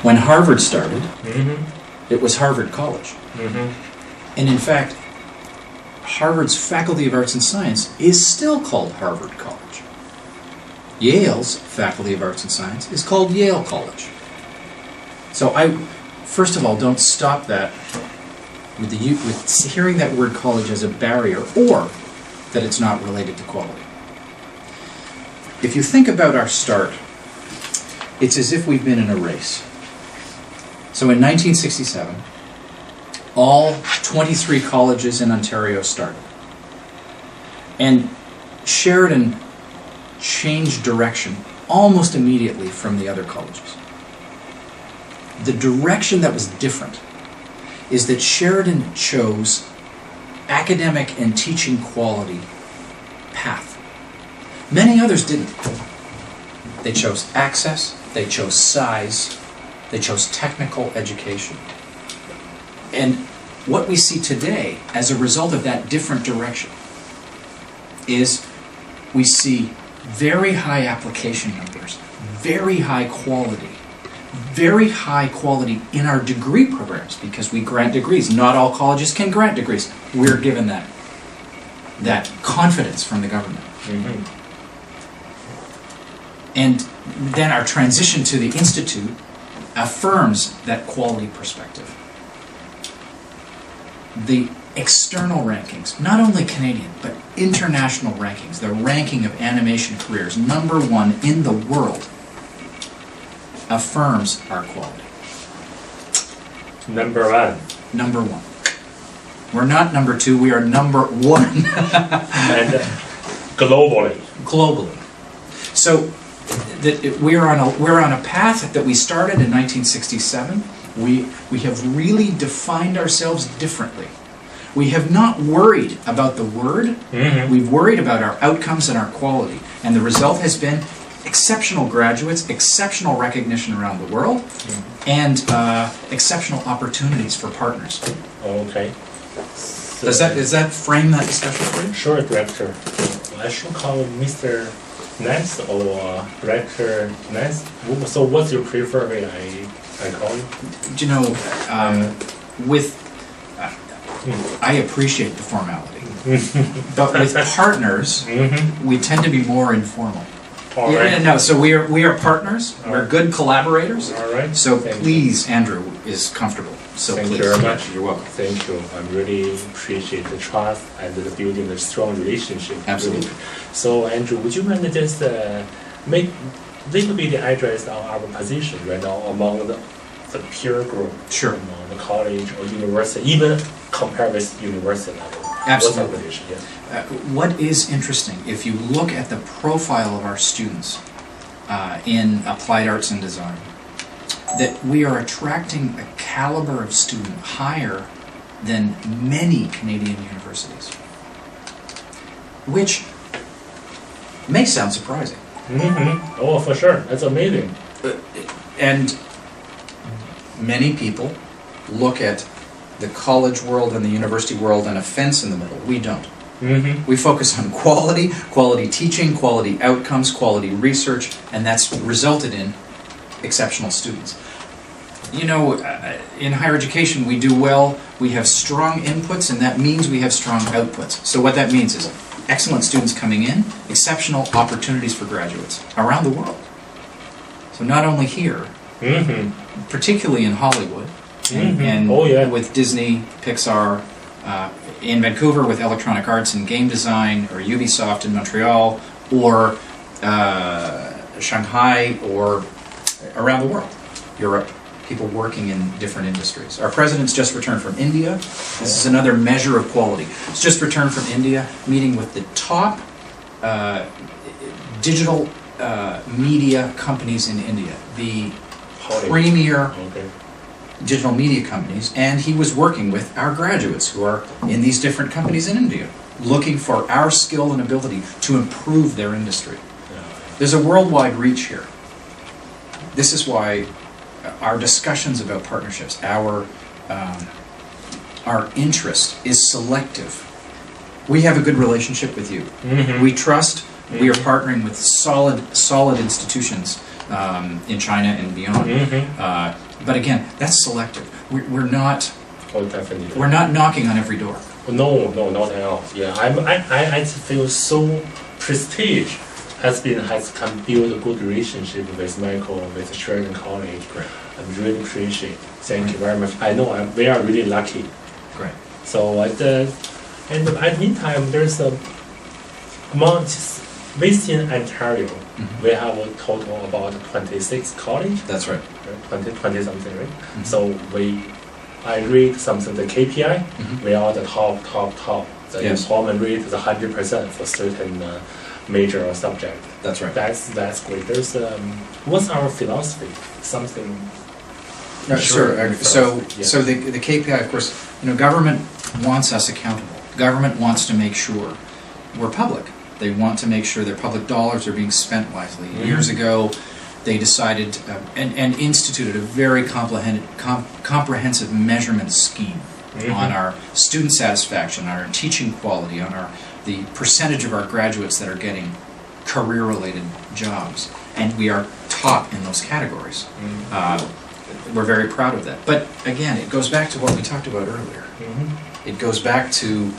When Harvard started, it was Harvard College. And in fact, Harvard's Faculty of Arts and Science is still called Harvard College. Yale's Faculty of Arts and Science is called Yale College. So first of all, don't stop that with hearing that word college as a barrier, or that it's not related to quality. If you think about our start, it's as if we've been in a race. So in 1967, all 23 colleges in Ontario started. And Sheridan changed direction almost immediately from the other colleges. The direction that was different is that Sheridan chose academic and teaching quality path. Many others didn't. They chose access, they chose size, they chose technical education. And what we see today as a result of that different direction is we see very high application numbers, very high quality in our degree programs, because we grant degrees. Not all colleges can grant degrees. We're given that confidence from the government. And then our transition to the Institute affirms that quality perspective. The external rankings, not only Canadian, but international rankings, the ranking of animation careers, #1 in the world, affirms our quality. Number one. Number 1. We're not number 2, we are number 1. And globally. Globally. So we're on a path that we started in 1967. We have really defined ourselves differently. We have not worried about the word. We've worried about our outcomes and our quality. And the result has been exceptional graduates, exceptional recognition around the world, and exceptional opportunities for partners. Okay. So Does that frame that discussion for you? Sure, Director. I should call Mr. Ness or Director Ness. So what's your preferred way I call you? You know, I appreciate the formality, but with partners, we tend to be more informal. All right. No, so we are partners. We're good collaborators. All right. So Thank please, Andrew is comfortable. So Thank please. you very much. You're welcome. Thank you. I really appreciate the trust and the building a strong relationship. Absolutely. So, Andrew, would you mind just make little bit address on our position right now among the peer group, Sure. among the college or university, even compared with university level? Absolutely. What's our position? Yeah. What is interesting, if you look at the profile of our students in applied arts and design, that we are attracting a caliber of student higher than many Canadian universities, which may sound surprising. Oh, for sure. That's amazing. And many people look at the college world and the university world and a fence in the middle. We don't. We focus on quality teaching, quality outcomes, quality research, and that's resulted in exceptional students. You know, in higher education, we do well, we have strong inputs, and that means we have strong outputs. So what that means is excellent students coming in, exceptional opportunities for graduates around the world. So not only here, particularly in Hollywood, and Oh, yeah. with Disney, Pixar, in Vancouver with Electronic Arts and Game Design, or Ubisoft in Montreal, or Shanghai, or around the world, Europe, people working in different industries. Our president's just returned from India. This is another measure of quality. He's just returned from India, meeting with the top digital media companies in India, the premier digital media companies, and he was working with our graduates who are in these different companies in India, looking for our skill and ability to improve their industry. There's a worldwide reach here. This is why our discussions about partnerships, our interest is selective. We have a good relationship with you. We trust. We are partnering with solid institutions in China and beyond. But again, that's selective. We're not. Oh, definitely. We're not knocking on every door. No, not at all. Yeah, I feel so prestige has can build a good relationship with Michael, with Sheridan College. Great. I really appreciate. Thank you very much. I know we are really lucky. Great. So at the meantime, there's a within Ontario, we have a total about 26 college. That's right. 20 something, right? So I read something, the KPI, we are the top. The employment rate is 100% for certain major or subject. That's right. That's great. There's what's our philosophy? Something. Sure. So the KPI, of course, government wants us accountable. Government wants to make sure we're public. They want to make sure their public dollars are being spent wisely. Years ago, they decided and instituted a very comprehensive measurement scheme on our student satisfaction, on our teaching quality, on the percentage of our graduates that are getting career-related jobs. And we are top in those categories. We're very proud of that. But again, it goes back to what we talked about earlier. It goes back to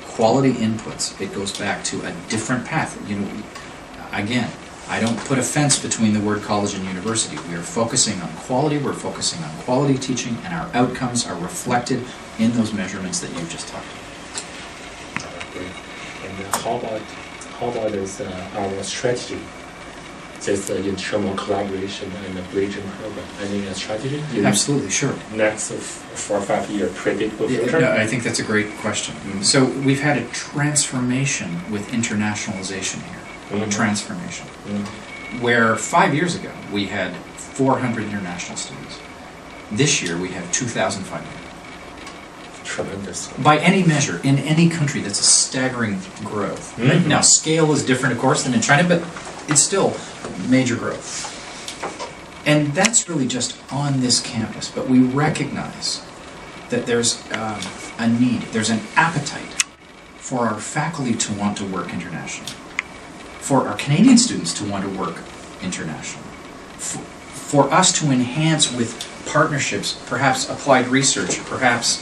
quality inputs. It goes back to a different path. Again, I don't put a fence between the word college and university. We are focusing on quality, we're focusing on quality teaching, and our outcomes are reflected in those measurements that you've just talked about. Great. And how about this, our strategy? Just in terms of collaboration and the bridging program, any strategy? Absolutely, sure. Next 4 or 5 year predictable future? No, I think that's a great question. So we've had a transformation with internationalization here, a transformation, where 5 years ago we had 400 international students. This year we have 2,500. Tremendous. By any measure, in any country, that's a staggering growth. Now, scale is different, of course, than in China, but it's still major growth. And that's really just on this campus, but we recognize that there's a need, there's an appetite for our faculty to want to work internationally, for our Canadian students to want to work internationally, for us to enhance with partnerships, perhaps applied research, perhaps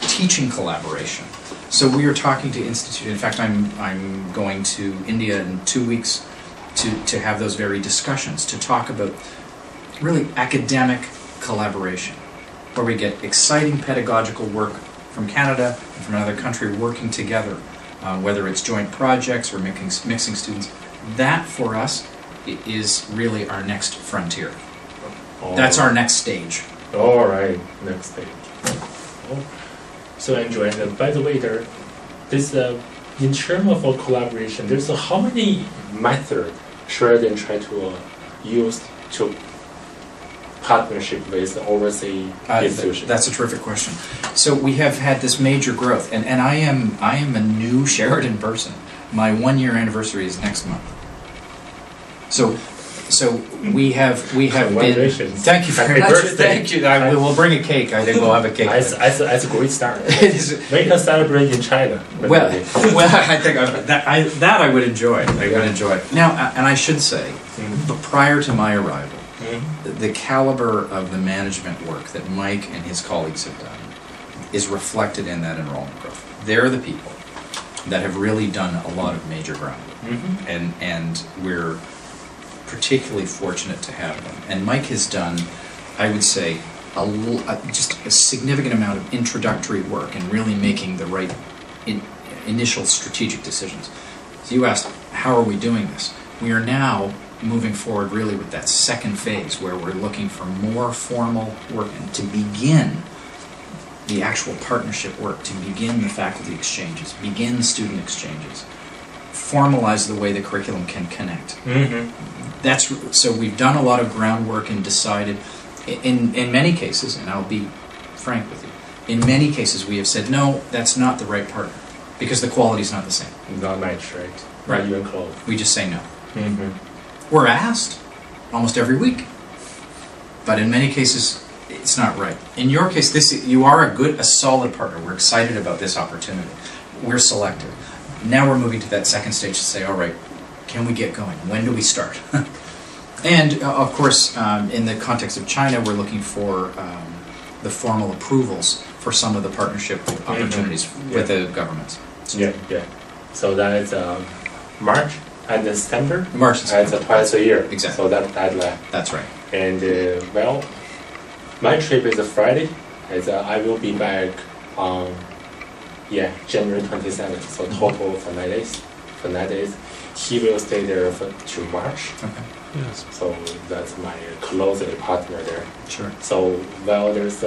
teaching collaboration. So we are talking to institute. In fact, I'm going to India in 2 weeks to have those very discussions, to talk about really academic collaboration, where we get exciting pedagogical work from Canada and from another country working together, whether it's joint projects or mixing students. That, for us, is really our next frontier. That's our next stage. All right, next stage. So, Andrew, and by the way, there's in terms of collaboration, there's how many methods Sheridan try to use to partnership with overseas institutions? That's a terrific question. So we have had this major growth, and I am a new Sheridan person. My 1-year anniversary is next month. So we have been. Thank you very much. Thank you. We'll bring a cake. I think we'll have a cake. That's a great start. Make us celebrate in China. Well, I think that I would enjoy. I would enjoy it. Now, and I should say, but prior to my arrival, the caliber of the management work that Mike and his colleagues have done is reflected in that enrollment growth. They're the people that have really done a lot of major groundwork, and we're particularly fortunate to have them. And Mike has done, I would say, just a significant amount of introductory work and really making the right initial strategic decisions. So you asked, how are we doing this? We are now moving forward really with that second phase where we're looking for more formal work and to begin the actual partnership work, to begin the faculty exchanges, begin student exchanges, formalize the way the curriculum can connect. So we've done a lot of groundwork and decided, in many cases, and I'll be frank with you, in many cases we have said, no, that's not the right partner, because the quality is not the same. Not matched, right? Right. Not even close. We just say no. We're asked almost every week, but in many cases it's not right. In your case, you are a solid partner. We're excited about this opportunity. We're selective. Now we're moving to that second stage to say, all right, can we get going? When do we start? And of course, in the context of China, we're looking for the formal approvals for some of the partnership opportunities with the governments. So Yeah. So that is March and September. March and September. It's twice a year. Exactly. So that. That's right. And well, my trip is a Friday. As I will be back on January 27th. So total for 9 days. For 9 days, he will stay there to March. Okay. Yes. So that's my closest partner there. Sure. So there's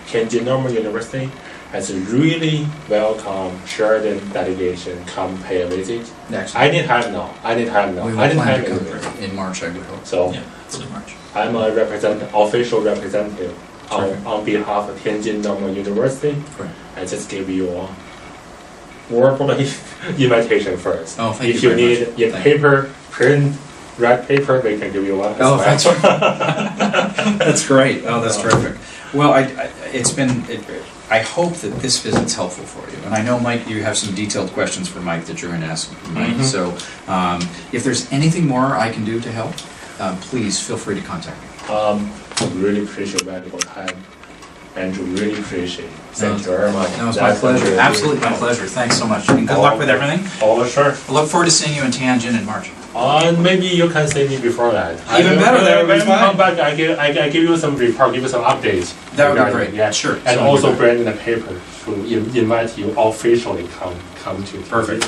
Tianjin Normal University has a really welcome Sheridan delegation come pay a visit. Excellent. I didn't have no. We will I didn't plan have to come it. there in March, I would hope. So Yeah, it's in March. I'm a official representative Terrific. on behalf of Tianjin Normal University. Great. I just give you a verbal invitation first. Oh, thank if you you very need much. in Thank you. paper, print, red paper, we can give you one. as Oh, well. thanks. That's great. Oh, that's terrific. Well, I hope that this visit's helpful for you. And I know, Mike, you have some detailed questions for Mike that you're going to ask Mike. Mhm. So if there's anything more I can do to help, please feel free to contact me. Really appreciate valuable time. And really appreciate. Thank you very much. No, it's my That's pleasure. really Absolutely my pleasure. Thanks so much. And good luck with everything. Oh, sure. I look forward to seeing you in Tianjin in March. And maybe you can see me before that. Even better, that would be When I fine. come back, I give you some report, give you some updates. That would be regarding great. it, Yeah, Sure. And So also would be bring in a paper to invite you officially come to. Perfect.